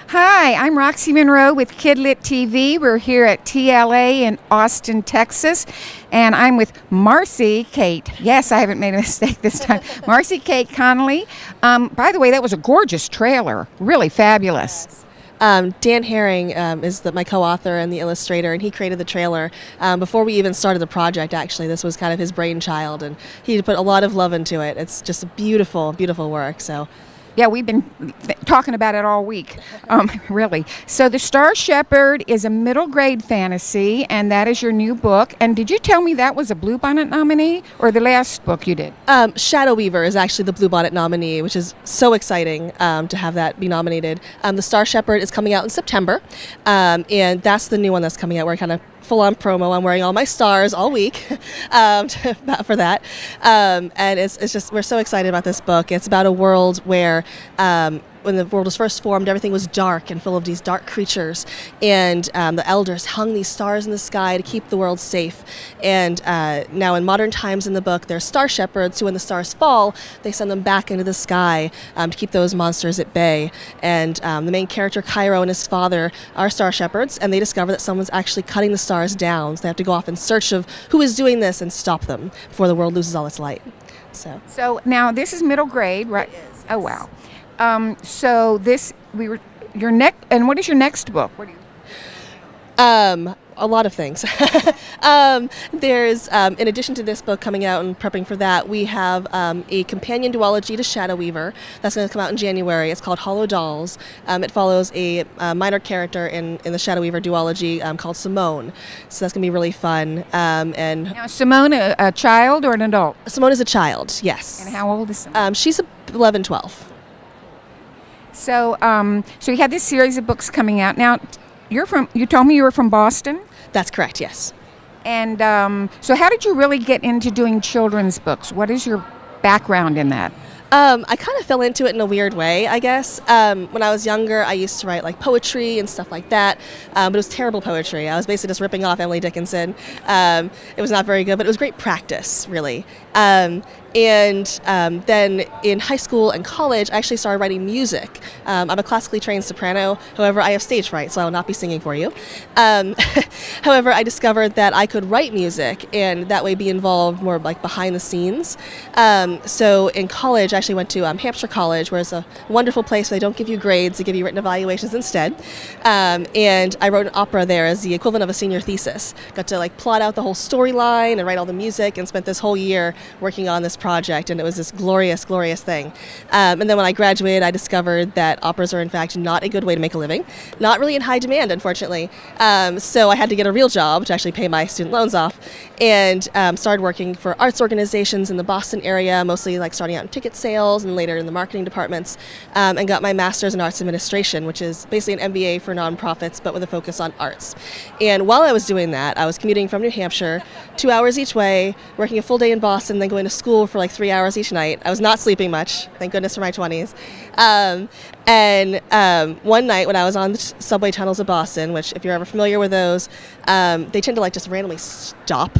Hi, I'm Roxy Monroe with KidLit TV. We're here at TLA in Austin, Texas, and I'm with MarcyKate. Yes, I haven't made a mistake this time. MarcyKate Connolly. By the way, that was a gorgeous trailer. Really fabulous. Dan Herring is my co-author and the illustrator, and he created the trailer before we even started the project. Actually, this was kind of his brainchild, and he put a lot of love into it. It's just a beautiful, beautiful work. So. Yeah, we've been talking about it all week, really. So The Star Shepherd is a middle grade fantasy, and that is your new book. And did you tell me that was a Bluebonnet nominee, or the last book you did? Shadow Weaver is actually the Bluebonnet nominee, which is so exciting to have that be nominated. The Star Shepherd is coming out in September, and that's the new one that's coming out. We're kind of full-on promo. I'm wearing all my stars all week for that. And it's just, we're so excited about this book. It's about a world where when the world was first formed, everything was dark and full of these dark creatures. And the elders hung these stars in the sky to keep the world safe. And now in modern times in the book, there's star shepherds who, when the stars fall, they send them back into the sky to keep those monsters at bay. And the main character, Cairo, and his father are star shepherds, and they discover that someone's actually cutting the stars down. So they have to go off in search of who is doing this and stop them before the world loses all its light. So now this is middle grade, right? It is, yes. Oh, wow. So this, your next, and what is your next book? What do you? A lot of things. There's, in addition to this book coming out and prepping for that, we have a companion duology to Shadow Weaver that's going to come out in January. It's called Hollow Dolls. It follows a minor character in the Shadow Weaver duology called Simone. So that's going to be really fun. And Now, Simone, a child or an adult? Simone is a child, yes. And how old is Simone? She's 11, 12. So, so you had this series of books coming out. Now, you told me you were from Boston? That's correct, yes. And so how did you really get into doing children's books? What is your background in that? I kind of fell into it in a weird way, I guess. When I was younger, I used to write like poetry and stuff like that, but it was terrible poetry. I was basically just ripping off Emily Dickinson. It was not very good, but it was great practice, really. And then in high school and college, I actually started writing music. I'm a classically trained soprano. However, I have stage fright, so I will not be singing for you. However, I discovered that I could write music and that way be involved more like behind the scenes. So in college, I actually went to Hampshire College, where it's a wonderful place where they don't give you grades, they give you written evaluations instead. And I wrote an opera there as the equivalent of a senior thesis. Got to like plot out the whole storyline and write all the music, and spent this whole year working on this project, and it was this glorious, glorious thing. And then when I graduated, I discovered that operas are in fact not a good way to make a living, not really in high demand, unfortunately. So I had to get a real job to actually pay my student loans off, and started working for arts organizations in the Boston area, mostly like starting out in ticket sales and later in the marketing departments, and got my master's in arts administration, which is basically an MBA for nonprofits, but with a focus on arts. And while I was doing that, I was commuting from New Hampshire, 2 hours each way, working a full day in Boston, then going to school for like 3 hours each night. I was not sleeping much, thank goodness for my 20s. And one night when I was on the subway tunnels of Boston, which if you're ever familiar with those, they tend to like just randomly stop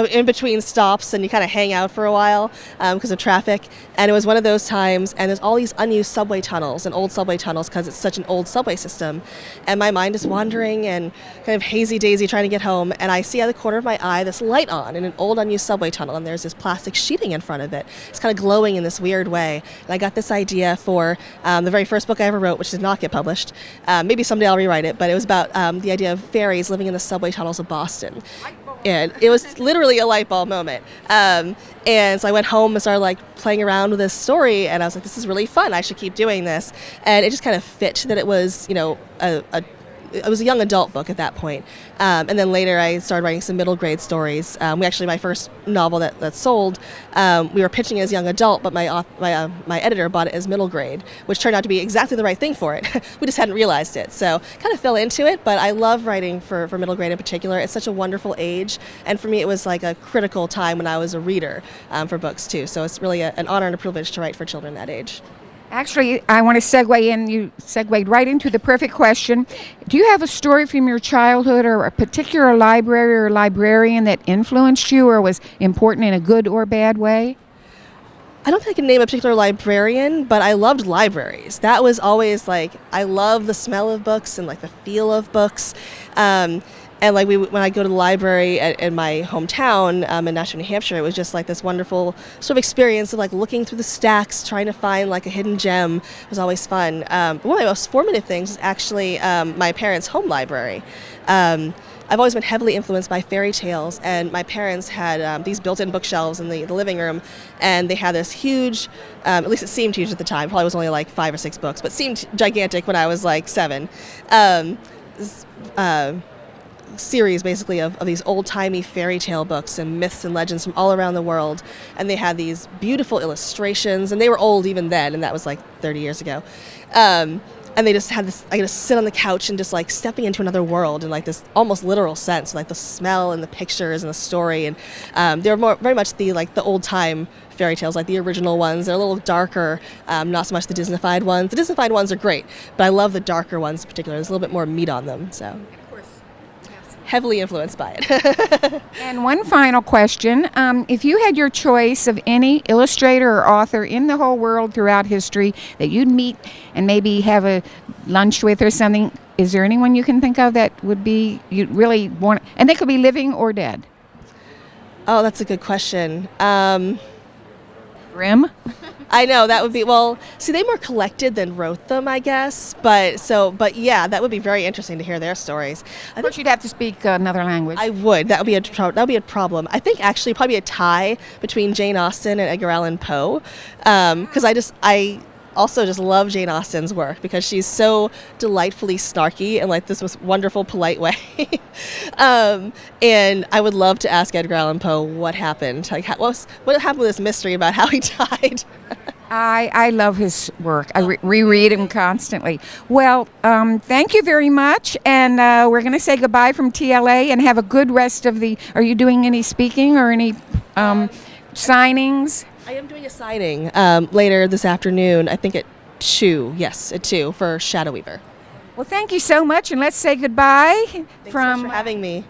in between stops, and you kind of hang out for a while because of traffic. And it was one of those times, and there's all these unused subway tunnels and old subway tunnels because it's such an old subway system. And my mind is wandering and kind of hazy-daisy trying to get home, and I see out of the corner of my eye this light on in an old unused subway tunnel, and there's this plastic sheeting in front of it. It's kind of glowing in this weird way. And I got this idea for the very first book I ever wrote, which did not get published. Maybe someday I'll rewrite it, but it was about the idea of fairies living in the subway tunnels of Boston. And it was literally a light bulb moment. And so I went home and started like playing around with this story, and I was like, this is really fun, I should keep doing this. And it just kind of fit that it was, you know, it was a young adult book at that point. And then later I started writing some middle grade stories. My first novel that sold, we were pitching as young adult, but my editor bought it as middle grade, which turned out to be exactly the right thing for it. We just hadn't realized it. So kind of fell into it, but I love writing for middle grade in particular. It's such a wonderful age. And for me, it was like a critical time when I was a reader for books too. So it's really an honor and a privilege to write for children that age. Actually, I want to segue in. You segued right into the perfect question. Do you have a story from your childhood or a particular library or librarian that influenced you or was important in a good or bad way? I don't think I can name a particular librarian, but I loved libraries. That was always like, I love the smell of books and like the feel of books. And like when I go to the library in my hometown in Nashua, New Hampshire, it was just like this wonderful sort of experience of like looking through the stacks, trying to find like a hidden gem. It was always fun. But one of my most formative things was actually my parents' home library. I've always been heavily influenced by fairy tales, and my parents had these built-in bookshelves in the living room, and they had this huge, at least it seemed huge at the time, probably was only like 5 or 6 books, but seemed gigantic when I was like 7. Series basically of these old-timey fairy tale books and myths and legends from all around the world, and they had these beautiful illustrations, and they were old even then, and that was like 30 years ago. And they just had this, I could just sit on the couch and just like stepping into another world in like this almost literal sense, like the smell and the pictures and the story. And they were very much the old time fairy tales, like the original ones. They're a little darker, not so much the Disneyfied ones. The Disneyfied ones are great, but I love the darker ones in particular. There's a little bit more meat on them, so. Heavily influenced by it. And one final question. If you had your choice of any illustrator or author in the whole world throughout history that you'd meet and maybe have a lunch with or something, is there anyone you can think of that would be, you'd really want, and they could be living or dead? Oh, that's a good question. Grimm? I know, that would be, well, see, they more collected than wrote them, I guess, but yeah, that would be very interesting to hear their stories. Of course, you'd have to speak another language. I would. That would be a problem. I think actually probably a tie between Jane Austen and Edgar Allan Poe, because I also just love Jane Austen's work because she's so delightfully snarky and like this was wonderful, polite way. And I would love to ask Edgar Allan Poe what happened. Like, what happened with this mystery about how he died? I love his work. I reread him constantly. Well, thank you very much. And we're going to say goodbye from TLA and have a good rest of the... Are you doing any speaking or any signings? I am doing a signing later this afternoon, I think at 2. Yes, at 2 for Shadow Weaver. Well, thank you so much. And let's say goodbye. Thanks so much for having me.